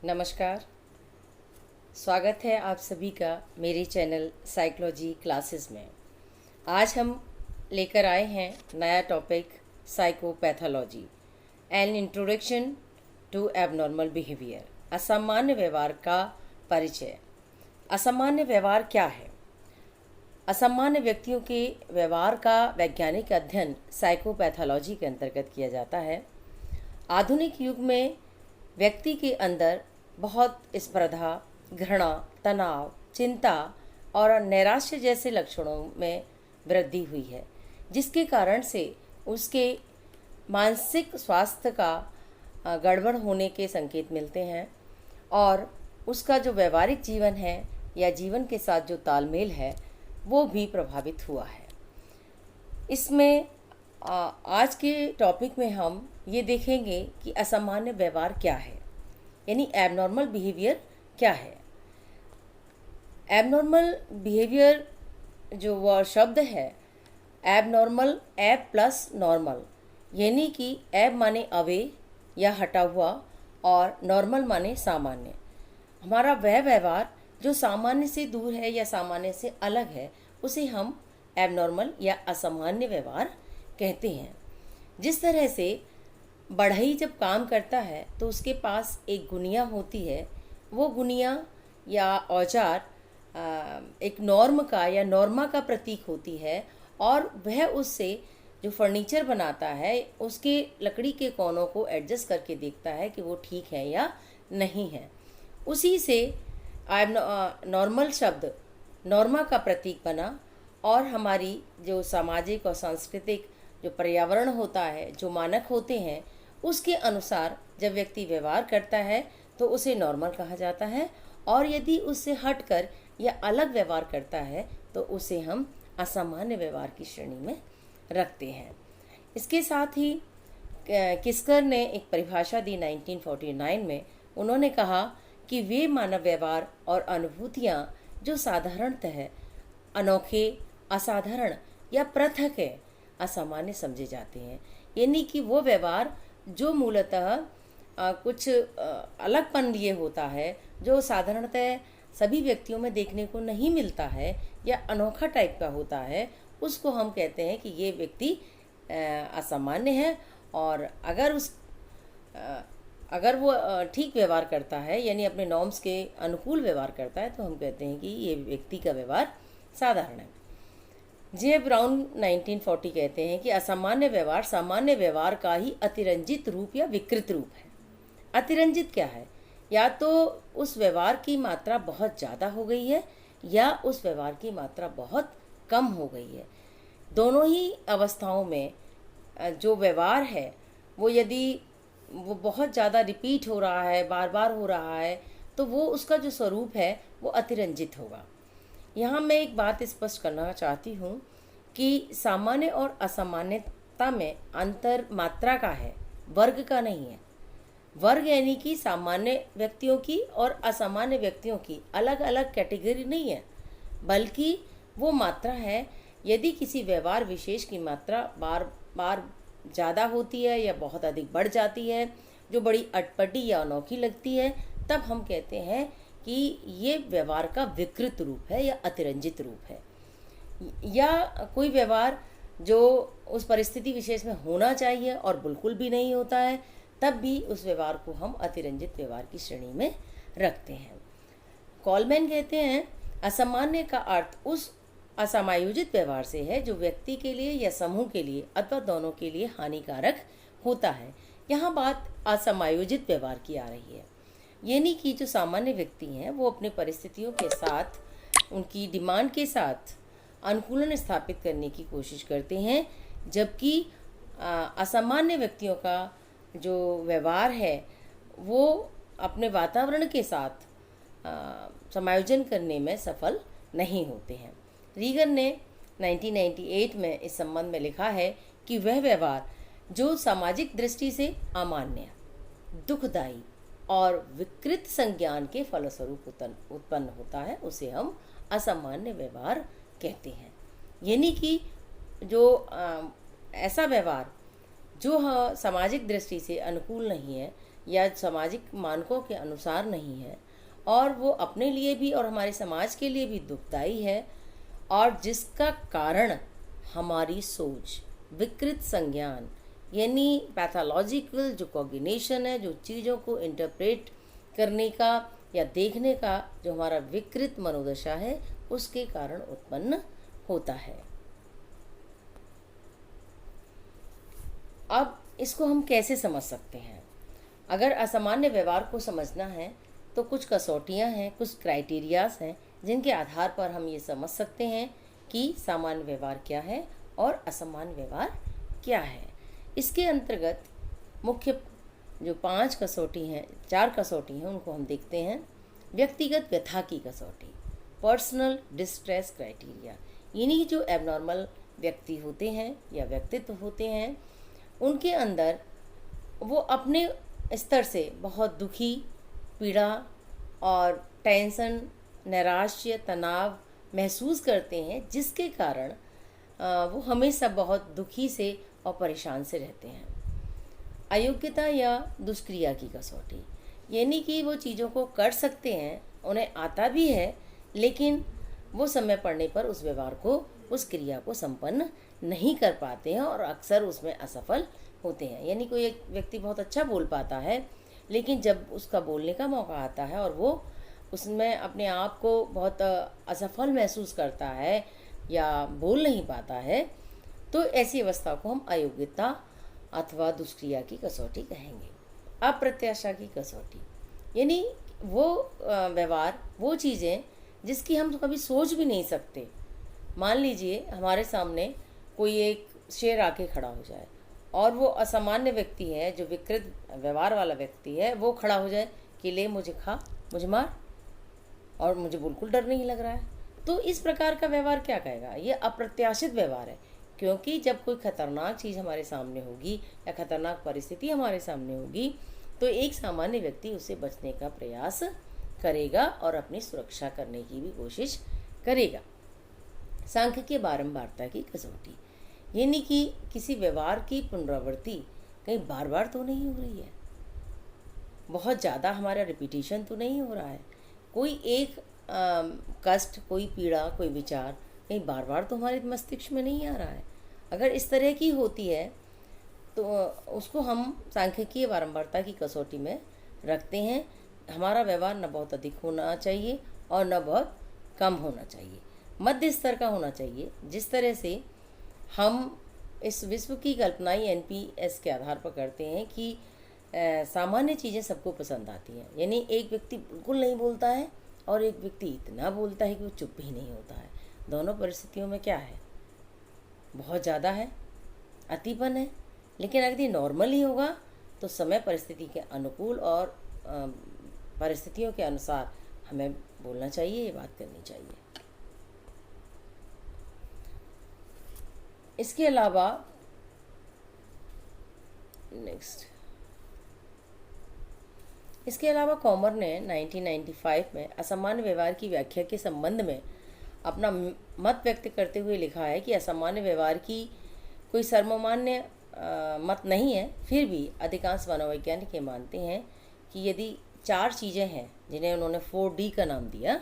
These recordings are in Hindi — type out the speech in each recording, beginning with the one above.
नमस्कार। स्वागत है आप सभी का मेरे चैनल साइकोलॉजी क्लासेस में। आज हम लेकर आए हैं नया topic psychopathology an introduction to abnormal behaviour. असामान्य व्यवहार का परिचय। असामान्य व्यवहार क्या है? असामान्य व्यक्तियों के व्यवहार का वैज्ञानिक अध्ययन साइकोपैथोलॉजी के अंतर्गत किया जाता है। आधुनिक युग में व्यक्ति के अंदर बहुत स्पर्धा, घृणा, तनाव, चिंता और नैराश्य जैसे लक्षणों में वृद्धि हुई है, जिसके कारण से उसके मानसिक स्वास्थ्य का गड़बड़ होने के संकेत मिलते हैं और उसका जो व्यवहारिक जीवन है या जीवन के साथ जो तालमेल है वो भी प्रभावित हुआ है। इसमें आज के टॉपिक में हम ये देखेंगे कि असामान्य व्यवहार क्या है, यानी एबनॉर्मल बिहेवियर क्या है। एबनॉर्मल बिहेवियर जो वह शब्द है, एबनॉर्मल एब प्लस नॉर्मल, यानी कि एब माने अवे या हटा हुआ और नॉर्मल माने सामान्य। हमारा वह व्यवहार जो सामान्य से दूर है या सामान्य से अलग है उसे हम एबनॉर्मल या असामान्य व्यवहार कहते हैं। जिस तरह से बढ़ई जब काम करता है तो उसके पास एक गुनिया होती है, वो गुनिया या औजार एक नॉर्म का या नॉर्मा का प्रतीक होती है और वह उससे जो फर्नीचर बनाता है उसके लकड़ी के कोनों को एडजस्ट करके देखता है कि वो ठीक है या नहीं है। उसी से नॉर्मल शब्द नॉर्मा का प्रतीक बना और हमारी जो सामाजिक और सांस्कृतिक जो पर्यावरण होता है, जो मानक होते हैं, उसके अनुसार जब व्यक्ति व्यवहार करता है तो उसे नॉर्मल कहा जाता है और यदि उससे हटकर या अलग व्यवहार करता है तो उसे हम असामान्य व्यवहार की श्रेणी में रखते हैं। इसके साथ ही किस्कर ने एक परिभाषा दी 1949 में। उन्होंने कहा कि वे मानव व्यवहार और अनुभूतियाँ जो साधारणतः अनोखे, असाधारण या पृथक है, असामान्य समझे जाते हैं, यानी कि वो व्यवहार जो मूलतः कुछ अलगपन लिए होता है, जो साधारणतः सभी व्यक्तियों में देखने को नहीं मिलता है या अनोखा टाइप का होता है, उसको हम कहते हैं कि ये व्यक्ति असामान्य है। और अगर वो ठीक व्यवहार करता है यानी अपने नॉर्म्स के अनुकूल व्यवहार करता है तो हम कहते हैं कि ये व्यक्ति का व्यवहार साधारण है। जे ब्राउन 1940 कहते हैं कि असामान्य व्यवहार सामान्य व्यवहार का ही अतिरंजित रूप या विकृत रूप है। अतिरंजित क्या है? या तो उस व्यवहार की मात्रा बहुत ज़्यादा हो गई है या उस व्यवहार की मात्रा बहुत कम हो गई है। दोनों ही अवस्थाओं में जो व्यवहार है वो यदि वो बहुत ज़्यादा रिपीट हो रहा है, बार बार हो रहा है, तो वो उसका जो स्वरूप है वो अतिरंजित होगा। यहाँ मैं एक बात स्पष्ट करना चाहती हूँ कि सामान्य और असामान्यता में अंतर मात्रा का है, वर्ग का नहीं है। वर्ग यानी कि सामान्य व्यक्तियों की और असामान्य व्यक्तियों की अलग अलग कैटेगरी नहीं है, बल्कि वो मात्रा है। यदि किसी व्यवहार विशेष की मात्रा बार बार ज़्यादा होती है या बहुत अधिक बढ़ जाती है, जो बड़ी अटपटी या अनोखी लगती है, तब हम कहते हैं कि ये व्यवहार का विकृत रूप है या अतिरंजित रूप है। या कोई व्यवहार जो उस परिस्थिति विशेष में होना चाहिए और बिल्कुल भी नहीं होता है, तब भी उस व्यवहार को हम अतिरंजित व्यवहार की श्रेणी में रखते हैं। कॉलमैन कहते हैं असामान्य का अर्थ उस असमायोजित व्यवहार से है जो व्यक्ति के लिए या समूह के लिए अथवा दोनों के लिए हानिकारक होता है। यहाँ बात असमायोजित व्यवहार की आ रही है, यानी कि जो सामान्य व्यक्ति हैं वो अपने परिस्थितियों के साथ, उनकी डिमांड के साथ अनुकूलन स्थापित करने की कोशिश करते हैं, जबकि असामान्य व्यक्तियों का जो व्यवहार है वो अपने वातावरण के साथ समायोजन करने में सफल नहीं होते हैं। रीगन ने 1998 में इस संबंध में लिखा है कि वह व्यवहार जो सामाजिक दृष्टि से अमान्य, दुखदायी और विकृत संज्ञान के फलस्वरूप उत्पन्न होता है उसे हम असामान्य व्यवहार कहते हैं। यानी कि जो ऐसा व्यवहार जो सामाजिक दृष्टि से अनुकूल नहीं है या सामाजिक मानकों के अनुसार नहीं है, और वो अपने लिए भी और हमारे समाज के लिए भी दुखदाई है, और जिसका कारण हमारी सोच, विकृत संज्ञान यानी पैथोलॉजिकल जो कॉग्निशन है, जो चीज़ों को इंटरप्रेट करने का या देखने का जो हमारा विकृत मनोदशा है, उसके कारण उत्पन्न होता है। अब इसको हम कैसे समझ सकते हैं? अगर असामान्य व्यवहार को समझना है तो कुछ कसौटियाँ हैं, कुछ क्राइटेरियाज हैं जिनके आधार पर हम ये समझ सकते हैं कि सामान्य व्यवहार क्या है और असामान्य व्यवहार क्या है। इसके अंतर्गत मुख्य जो 5 कसौटी हैं, 4 कसौटी हैं, उनको हम देखते हैं। व्यक्तिगत व्यथा की कसौटी, पर्सनल डिस्ट्रेस क्राइटेरिया, यानी जो एबनॉर्मल व्यक्ति होते हैं या व्यक्तित्व होते हैं, उनके अंदर वो अपने स्तर से बहुत दुखी, पीड़ा और टेंशन, नैराश्य, तनाव महसूस करते हैं, जिसके कारण वो हमेशा बहुत दुखी से और परेशान से रहते हैं। अयोग्यता या दुष्क्रिया की कसौटी, यानी कि वो चीज़ों को कर सकते हैं, उन्हें आता भी है, लेकिन वो समय पड़ने पर उस व्यवहार को, उस क्रिया को संपन्न नहीं कर पाते हैं और अक्सर उसमें असफल होते हैं। यानी कोई एक व्यक्ति बहुत अच्छा बोल पाता है, लेकिन जब उसका बोलने का मौका आता है और वो उसमें अपने आप को बहुत असफल महसूस करता है या बोल नहीं पाता है, तो ऐसी अवस्था को हम अयोग्यता अथवा दुष्क्रिया की कसौटी कहेंगे। अप्रत्याशा की कसौटी, यानी वो व्यवहार, वो चीज़ें जिसकी हम तो कभी सोच भी नहीं सकते। मान लीजिए हमारे सामने कोई एक शेर आके खड़ा हो जाए और वो असामान्य व्यक्ति है, जो विकृत व्यवहार वाला व्यक्ति है, वो खड़ा हो जाए कि ले मुझे खा, मुझे मार, और मुझे बिल्कुल डर नहीं लग रहा है, तो इस प्रकार का व्यवहार क्या कहेगा? ये अप्रत्याशित व्यवहार है। क्योंकि जब कोई खतरनाक चीज़ हमारे सामने होगी या खतरनाक परिस्थिति हमारे सामने होगी, तो एक सामान्य व्यक्ति उससे बचने का प्रयास करेगा और अपनी सुरक्षा करने की भी कोशिश करेगा। सांख्यिकीय बारंबारता की कसौटी, यानी कि किसी व्यवहार की पुनरावृत्ति कहीं बार बार तो नहीं हो रही है, बहुत ज़्यादा हमारा रिपीटिशन तो नहीं हो रहा है, कोई एक कष्ट, कोई पीड़ा, कोई विचार कहीं बार बार तो हमारे मस्तिष्क में नहीं आ रहा है। अगर इस तरह की होती है तो उसको हम सांख्यिकीय बारंबारता की कसौटी में रखते हैं। हमारा व्यवहार न बहुत अधिक होना चाहिए और न बहुत कम होना चाहिए, मध्य स्तर का होना चाहिए, जिस तरह से हम इस विश्व की कल्पना ही NPS के आधार पर करते हैं कि सामान्य चीज़ें सबको पसंद आती हैं। यानी एक व्यक्ति बिल्कुल नहीं बोलता है और एक व्यक्ति इतना बोलता है कि वो चुप ही नहीं होता है। दोनों परिस्थितियों में क्या है? बहुत ज़्यादा है, अतिपन है। लेकिन अगर ये नॉर्मल ही होगा तो समय परिस्थिति के अनुकूल और परिस्थितियों के अनुसार हमें बोलना चाहिए, ये बात करनी चाहिए। इसके अलावा कॉमर ने 1995 में असामान्य व्यवहार की व्याख्या के संबंध में अपना मत व्यक्त करते हुए लिखा है कि असामान्य व्यवहार की कोई सर्वमान्य मत नहीं है, फिर भी अधिकांश मनोवैज्ञानिक ये मानते हैं कि यदि 4 चीज़ें हैं जिन्हें उन्होंने 4D का नाम दिया,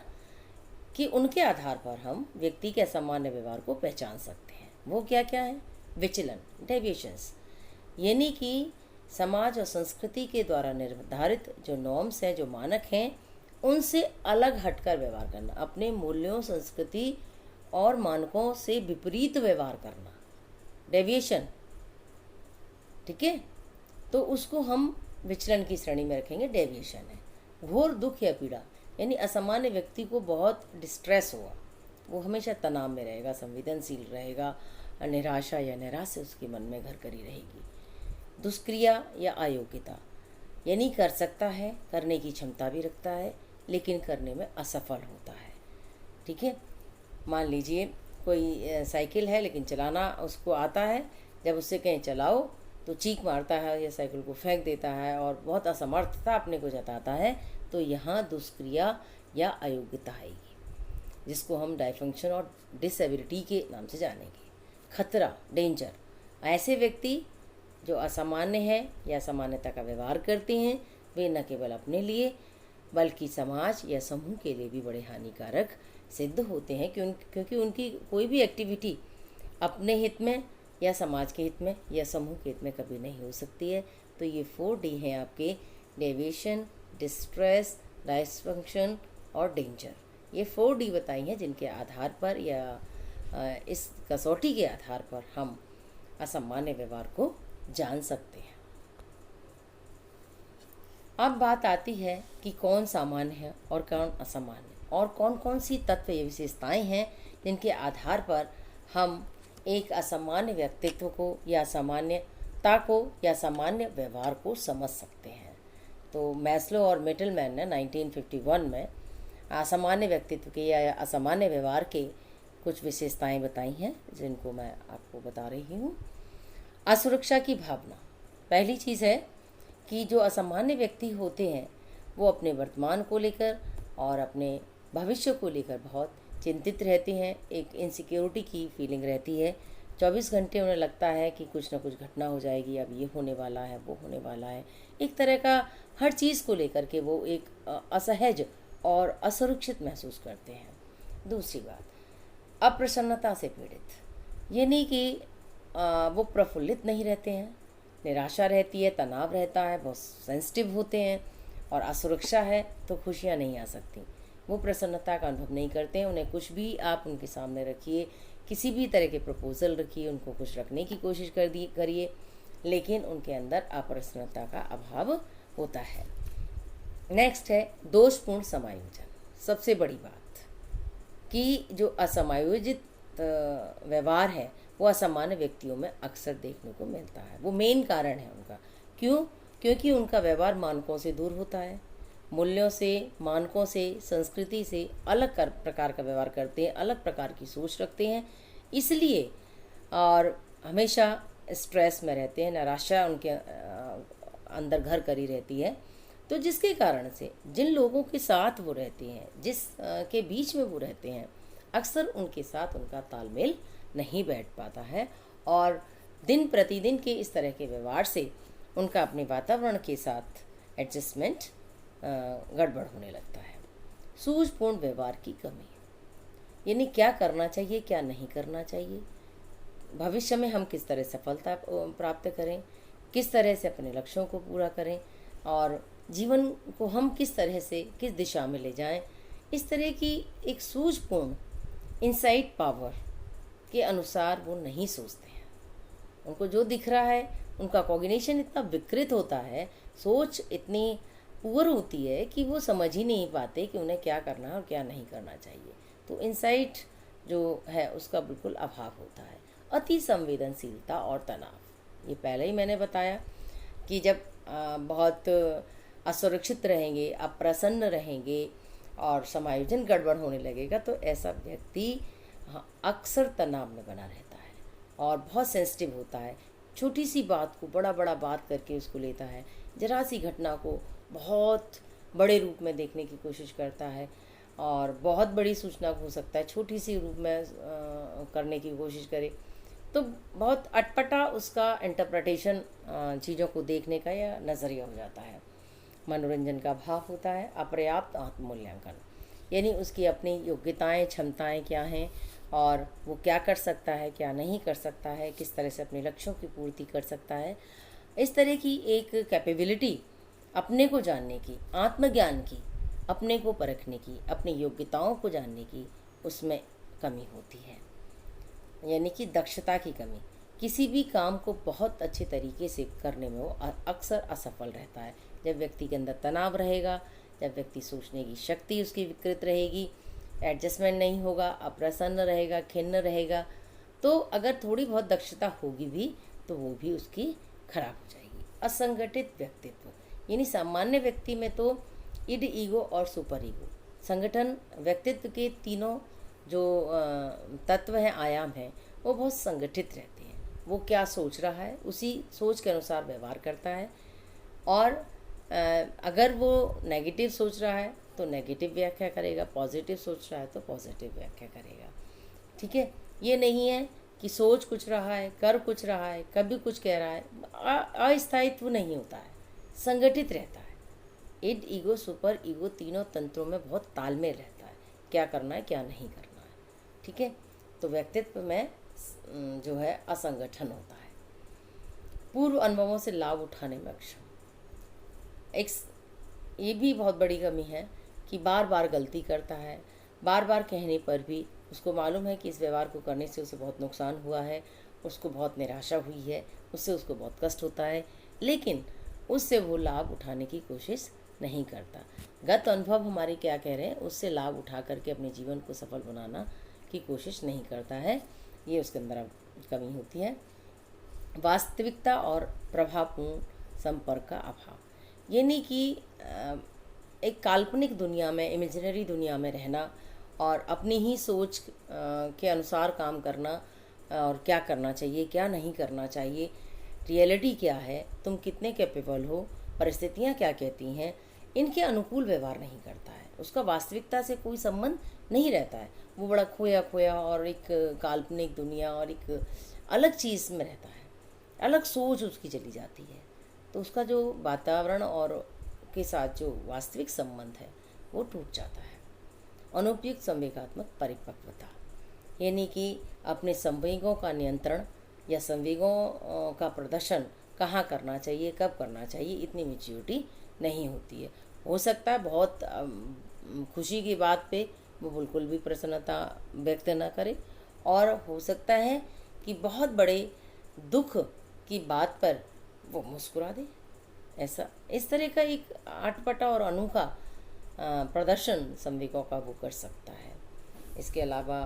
कि उनके आधार पर हम व्यक्ति के असामान्य व्यवहार को पहचान सकते हैं। वो क्या क्या है? विचलन, डेविएशंस, यानी कि समाज और संस्कृति के द्वारा निर्धारित जो नॉर्म्स हैं, जो मानक हैं, उनसे अलग हटकर व्यवहार करना, अपने मूल्यों, संस्कृति और मानकों से विपरीत व्यवहार करना, डेविएशन। ठीक है, तो उसको हम विचलन की श्रेणी में रखेंगे, डेविएशन है। घोर दुख या पीड़ा, यानी असामान्य व्यक्ति को बहुत डिस्ट्रेस हुआ, वो हमेशा तनाव में रहेगा, संवेदनशील रहेगा, निराशा या निराशा उसके मन में घर करी रहेगी। दुष्क्रिया या अयोग्यता, यानी कर सकता है, करने की क्षमता भी रखता है, लेकिन करने में असफल होता है। ठीक है, मान लीजिए कोई साइकिल है लेकिन चलाना उसको आता है, जब उससे कहीं चलाओ तो चीख मारता है या साइकिल को फेंक देता है और बहुत असमर्थता अपने को जताता है, तो यहाँ दुष्क्रिया या अयोग्यता आएगी, जिसको हम डायफंक्शन और डिसेबिलिटी के नाम से जानेंगे। खतरा, डेंजर, ऐसे व्यक्ति जो असामान्य है या सामान्यता का व्यवहार करते हैं, वे न केवल अपने लिए बल्कि समाज या समूह के लिए भी बड़े हानिकारक सिद्ध होते हैं, क्योंकि उनकी कोई भी एक्टिविटी अपने हित में या समाज के हित में या समूह के हित में कभी नहीं हो सकती है। तो ये 4D हैं आपके: डेविएशन, डिस्ट्रेस, डिसफंक्शन और डेंजर। ये 4D बताई हैं जिनके आधार पर या इस कसौटी के आधार पर हम असामान्य व्यवहार को जान सकते हैं। अब बात आती है कि कौन सामान्य है और कौन असामान्य, और कौन कौन सी तत्व या विशेषताएं हैं जिनके आधार पर हम एक असामान्य व्यक्तित्व को या असामान्यता को या सामान्य व्यवहार को समझ सकते हैं। तो मैस्लो और मिटलमैन ने 1951 में असामान्य व्यक्तित्व के या असामान्य व्यवहार के कुछ विशेषताएं बताई हैं, जिनको मैं आपको बता रही हूँ। असुरक्षा की भावना। पहली चीज़ है कि जो असामान्य व्यक्ति होते हैं वो अपने वर्तमान को लेकर और अपने भविष्य को लेकर बहुत चिंतित रहते हैं। एक इनसिक्योरिटी की फीलिंग रहती है। 24 घंटे उन्हें लगता है कि कुछ ना कुछ घटना हो जाएगी, अब ये होने वाला है, वो होने वाला है। एक तरह का हर चीज़ को लेकर के वो एक असहज और असुरक्षित महसूस करते हैं। दूसरी बात, अप्रसन्नता से पीड़ित। ये नहीं कि वो प्रफुल्लित नहीं रहते हैं, निराशा रहती है, तनाव रहता है, बहुत सेंसिटिव होते हैं। और असुरक्षा है तो खुशियाँ नहीं आ सकती। वो प्रसन्नता का अनुभव नहीं करते हैं। उन्हें कुछ भी आप उनके सामने रखिए, किसी भी तरह के प्रपोजल रखिए, उनको कुछ रखने की कोशिश करिए, लेकिन उनके अंदर अप्रसन्नता का अभाव होता है। नेक्स्ट है दोषपूर्ण समायोजन। सबसे बड़ी बात कि जो असमायोजित व्यवहार है वो असामान्य व्यक्तियों में अक्सर देखने को मिलता है। वो मेन कारण है उनका। क्यों? क्योंकि उनका व्यवहार मानकों से दूर होता है, मूल्यों से, मानकों से, संस्कृति से अलग प्रकार का व्यवहार करते हैं, अलग प्रकार की सोच रखते हैं, इसलिए और हमेशा स्ट्रेस में रहते हैं, निराशा उनके अंदर घर करी रहती है। तो जिसके कारण से जिन लोगों के साथ वो रहते हैं, जिस के बीच में वो रहते हैं, अक्सर उनके साथ उनका तालमेल नहीं बैठ पाता है और दिन प्रतिदिन के इस तरह के व्यवहार से उनका अपने वातावरण के साथ एडजस्टमेंट गड़बड़ होने लगता है। सूझबूझ व्यवहार की कमी, यानी क्या करना चाहिए, क्या नहीं करना चाहिए, भविष्य में हम किस तरह सफलता प्राप्त करें, किस तरह से अपने लक्ष्यों को पूरा करें और जीवन को हम किस तरह से किस दिशा में ले जाएं, इस तरह की एक सूझबूझ इनसाइट पावर के अनुसार वो नहीं सोचते हैं। उनको जो दिख रहा है, उनका कॉग्निशन इतना विकृत होता है, सोच इतनी पुअर होती है कि वो समझ ही नहीं पाते कि उन्हें क्या करना है और क्या नहीं करना चाहिए। तो इनसाइट जो है उसका बिल्कुल अभाव होता है। अति संवेदनशीलता और तनाव, ये पहले ही मैंने बताया कि जब बहुत असुरक्षित रहेंगे, अप्रसन्न रहेंगे और समायोजन गड़बड़ होने लगेगा तो ऐसा व्यक्ति अक्सर तनाव में बना रहता है और बहुत सेंसिटिव होता है। छोटी सी बात को बड़ा बड़ा बात करके उसको लेता है, जरा सी घटना को बहुत बड़े रूप में देखने की कोशिश करता है और बहुत बड़ी सूचना हो सकता है छोटी सी रूप में करने की कोशिश करे, तो बहुत अटपटा उसका इंटरप्रिटेशन चीज़ों को देखने का या नज़रिया हो जाता है। मनोरंजन का अभाव होता है। अपर्याप्त आत्ममूल्यांकन, यानी उसकी अपनी योग्यताएं, क्षमताएं क्या हैं और वो क्या कर सकता है, क्या नहीं कर सकता है, किस तरह से अपने लक्ष्यों की पूर्ति कर सकता है, इस तरह की एक कैपेबिलिटी अपने को जानने की, आत्मज्ञान की, अपने को परखने की, अपनी योग्यताओं को जानने की, उसमें कमी होती है, यानी कि दक्षता की कमी। किसी भी काम को बहुत अच्छे तरीके से करने में वो अक्सर असफल रहता है। जब व्यक्ति के अंदर तनाव रहेगा, जब व्यक्ति सोचने की शक्ति उसकी विकृत रहेगी, एडजस्टमेंट नहीं होगा, अप्रसन्न रहेगा, खिन्न रहेगा, तो अगर थोड़ी बहुत दक्षता होगी भी तो वो भी उसकी खराब हो जाएगी। असंगठित व्यक्तित्व, यानी सामान्य व्यक्ति में तो इड, ईगो और सुपर ईगो, संगठन व्यक्तित्व के तीनों जो तत्व हैं, आयाम हैं, वो बहुत संगठित रहते हैं। वो क्या सोच रहा है उसी सोच के अनुसार व्यवहार करता है और अगर वो नेगेटिव सोच रहा है तो नेगेटिव व्याख्या करेगा, पॉजिटिव सोच रहा है तो पॉजिटिव व्याख्या करेगा। ठीक है, ये नहीं है कि सोच कुछ रहा है, कर कुछ रहा है, कभी कुछ कह रहा है। अस्थायित्व नहीं होता है, संगठित रहता है। इड, ईगो, सुपर ईगो तीनों तंत्रों में बहुत तालमेल रहता है, क्या करना है क्या नहीं करना है। ठीक है, तो व्यक्तित्व में जो है असंगठन होता है। पूर्व अनुभवों से लाभ उठाने में अक्षम। एक ये भी बहुत बड़ी कमी है कि बार बार गलती करता है, बार बार कहने पर भी उसको मालूम है कि इस व्यवहार को करने से उसे बहुत नुकसान हुआ है, उसको बहुत निराशा हुई है, उससे उसको बहुत कष्ट होता है, लेकिन उससे वो लाभ उठाने की कोशिश नहीं करता। गत अनुभव हमारे क्या कह रहे हैं, उससे लाभ उठा करके अपने जीवन को सफल बनाना की कोशिश नहीं करता है, ये उसके अंदर कमी होती है। वास्तविकता और प्रभावपूर्ण संपर्क का अभाव, यानी कि एक काल्पनिक दुनिया में, इमेजिनरी दुनिया में रहना और अपनी ही सोच के अनुसार काम करना और क्या करना चाहिए क्या नहीं करना चाहिए, रियलिटी क्या है, तुम कितने कैपेबल हो, परिस्थितियाँ क्या कहती हैं, इनके अनुकूल व्यवहार नहीं करता है। उसका वास्तविकता से कोई संबंध नहीं रहता है, वो बड़ा खोया खोया और एक काल्पनिक दुनिया और एक अलग चीज़ में रहता है, अलग सोच उसकी चली जाती है। तो उसका जो वातावरण और के साथ जो वास्तविक संबंध है वो टूट जाता है। अनुपयुक्त संवेगात्मक परिपक्वता, यानी कि अपने संवेगों का नियंत्रण या संवेगों का प्रदर्शन कहाँ करना चाहिए कब करना चाहिए, इतनी मैच्योरिटी नहीं होती है। हो सकता है बहुत खुशी की बात पे वो बिल्कुल भी प्रसन्नता व्यक्त न करे, और हो सकता है कि बहुत बड़े दुख की बात पर वो मुस्कुरा दे। ऐसा इस तरह का एक अटपटा और अनोखा प्रदर्शन संवेगों का वो कर सकता है। इसके अलावा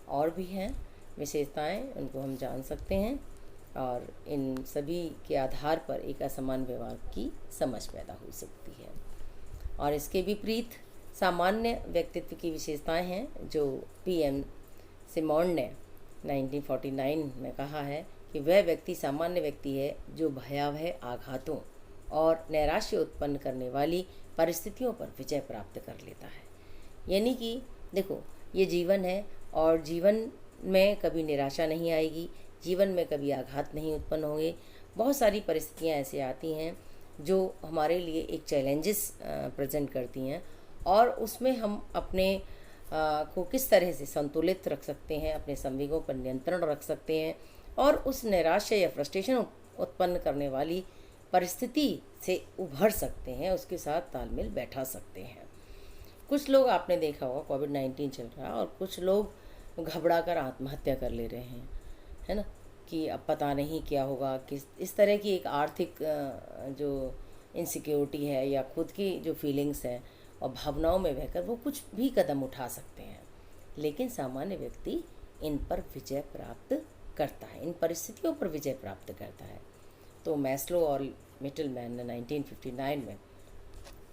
और भी हैं विशेषताएं, उनको हम जान सकते हैं, और इन सभी के आधार पर एक असमान व्यवहार की समझ पैदा हो सकती है। और इसके विपरीत सामान्य व्यक्तित्व की विशेषताएं हैं जो PM सिमोन ने 1949 में कहा है कि वह व्यक्ति सामान्य व्यक्ति है जो भयावह आघातों और नैराश्य उत्पन्न करने वाली परिस्थितियों पर विजय प्राप्त कर लेता है। यानी कि देखो, ये जीवन है और जीवन में कभी निराशा नहीं आएगी, जीवन में कभी आघात नहीं उत्पन्न होंगे। बहुत सारी परिस्थितियाँ ऐसे आती हैं जो हमारे लिए एक चैलेंजेस प्रेजेंट करती हैं, और उसमें हम अपने को किस तरह से संतुलित रख सकते हैं, अपने संवेगों पर नियंत्रण रख सकते हैं, और उस निराशा या फ्रस्ट्रेशन उत्पन्न करने वाली परिस्थिति से उभर सकते हैं, उसके साथ तालमेल बैठा सकते हैं। कुछ लोग आपने देखा होगा, कोविड-19 चल रहा है और कुछ लोग घबरा कर आत्महत्या कर ले रहे हैं, है ना, कि अब पता नहीं क्या होगा, किस इस तरह की एक आर्थिक जो इनसिक्योरिटी है या खुद की जो फीलिंग्स हैं और भावनाओं में बहकर वो कुछ भी कदम उठा सकते हैं। लेकिन सामान्य व्यक्ति इन पर विजय प्राप्त करता है, इन परिस्थितियों पर विजय प्राप्त करता है। तो मैस्लो और मिटलमैन ने 1959 में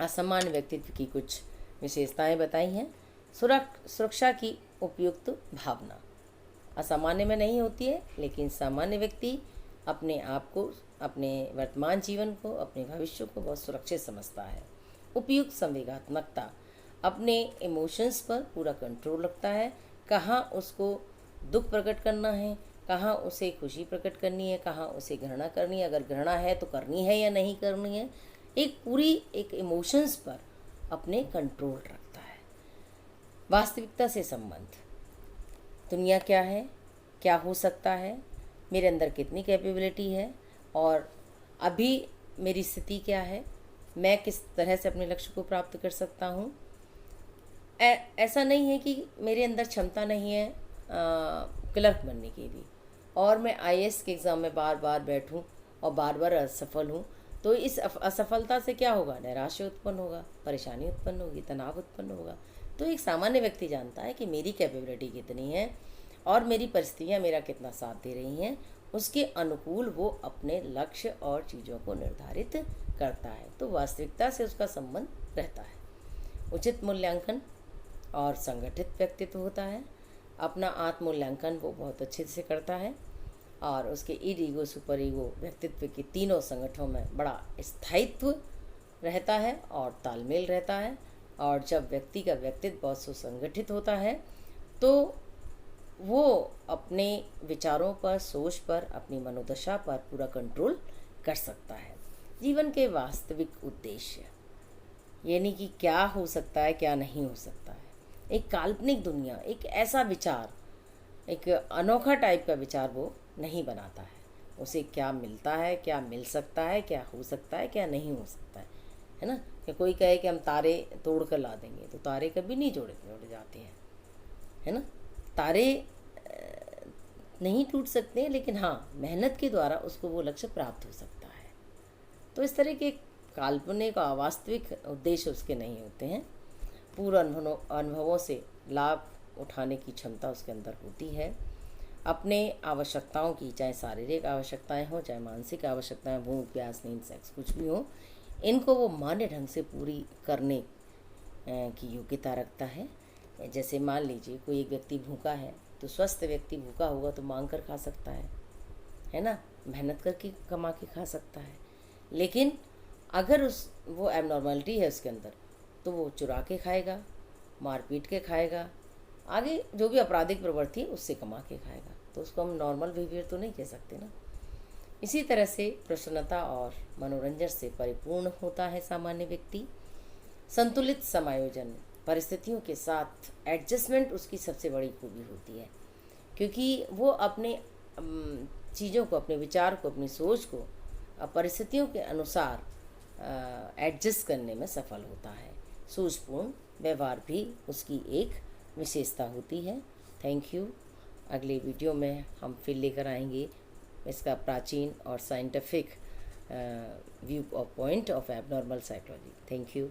असामान्य व्यक्तित्व की कुछ विशेषताएं बताई हैं। सुरक्षा की उपयुक्त भावना असामान्य में नहीं होती है, लेकिन सामान्य व्यक्ति अपने आप को, अपने वर्तमान जीवन को, अपने भविष्य को बहुत सुरक्षित समझता है। उपयुक्त संवेगात्मकता, अपने इमोशंस पर पूरा कंट्रोल रखता है, कहाँ उसको दुख प्रकट करना है, कहाँ उसे खुशी प्रकट करनी है, कहाँ उसे घृणा करनी है, अगर घृणा है तो करनी है या नहीं करनी है, एक इमोशंस पर अपने कंट्रोल रखता है। वास्तविकता से संबंध, दुनिया क्या है, क्या हो सकता है, मेरे अंदर कितनी कैपेबिलिटी है और अभी मेरी स्थिति क्या है, मैं किस तरह से अपने लक्ष्य को प्राप्त कर सकता हूँ। ऐसा नहीं है कि मेरे अंदर क्षमता नहीं है क्लर्क बनने की भी, और मैं IAS के एग्ज़ाम में बार बार बैठूं और बार बार असफल हूं, तो इस असफलता से क्या होगा, निराशा उत्पन्न होगा, परेशानी उत्पन्न होगी, तनाव उत्पन्न होगा। तो एक सामान्य व्यक्ति जानता है कि मेरी कैपेबिलिटी कितनी है और मेरी परिस्थितियाँ मेरा कितना साथ दे रही हैं, उसके अनुकूल वो अपने लक्ष्य और चीज़ों को निर्धारित करता है। तो वास्तविकता से उसका संबंध रहता है। उचित मूल्यांकन और संगठित व्यक्तित्व होता है। अपना आत्मूल्यांकन वो बहुत अच्छे से करता है, और उसके ईड, ईगो, सुपर ईगो व्यक्तित्व के तीनों संगठनों में बड़ा स्थायित्व रहता है और तालमेल रहता है। और जब व्यक्ति का व्यक्तित्व बहुत सुसंगठित होता है तो वो अपने विचारों पर, सोच पर, अपनी मनोदशा पर पूरा कंट्रोल कर सकता है। जीवन के वास्तविक उद्देश्य, यानी कि क्या हो सकता है क्या नहीं हो सकता है। एक काल्पनिक दुनिया, एक ऐसा विचार, एक अनोखा टाइप का विचार वो नहीं बनाता है। उसे क्या मिलता है, क्या मिल सकता है, क्या हो सकता है, क्या नहीं हो सकता है ना। कि कोई कहे कि हम तारे तोड़ कर ला देंगे, तो तारे कभी नहीं जोड़े जाते हैं, है ना। तारे नहीं टूट सकते हैं, लेकिन हाँ, मेहनत के द्वारा उसको वो लक्ष्य प्राप्त हो सकता है। तो इस तरह के काल्पनिक और वास्तविक उद्देश्य उसके नहीं होते हैं। पूर्व अनुभवों से लाभ उठाने की क्षमता उसके अंदर होती है। अपने आवश्यकताओं की, चाहे शारीरिक आवश्यकताएं हों, चाहे मानसिक आवश्यकताएं, भूख प्यास नींद सेक्स कुछ भी हो, इनको वो मान्य ढंग से पूरी करने की योग्यता रखता है। जैसे मान लीजिए कोई एक व्यक्ति भूखा है, तो स्वस्थ व्यक्ति भूखा होगा तो मांग कर खा सकता है ना, मेहनत करके कमा के खा सकता है। लेकिन अगर वो एबनॉर्मलिटी है उसके अंदर, तो वो चुरा के खाएगा, मारपीट के खाएगा, आगे जो भी आपराधिक प्रवृत्ति है उससे कमा के खाएगा, तो उसको हम नॉर्मल बिहेवियर तो नहीं कह सकते ना। इसी तरह से प्रसन्नता और मनोरंजन से परिपूर्ण होता है सामान्य व्यक्ति। संतुलित समायोजन, परिस्थितियों के साथ एडजस्टमेंट उसकी सबसे बड़ी खूबी होती है, क्योंकि वो अपने चीज़ों को, अपने विचार को, अपनी सोच को परिस्थितियों के अनुसार एडजस्ट करने में सफल होता है। सूझबूझ व्यवहार भी उसकी एक विशेषता होती है। Thank you. अगले वीडियो में हम फिर लेकर आएंगे इसका प्राचीन और scientific view of point of abnormal psychology. Thank you.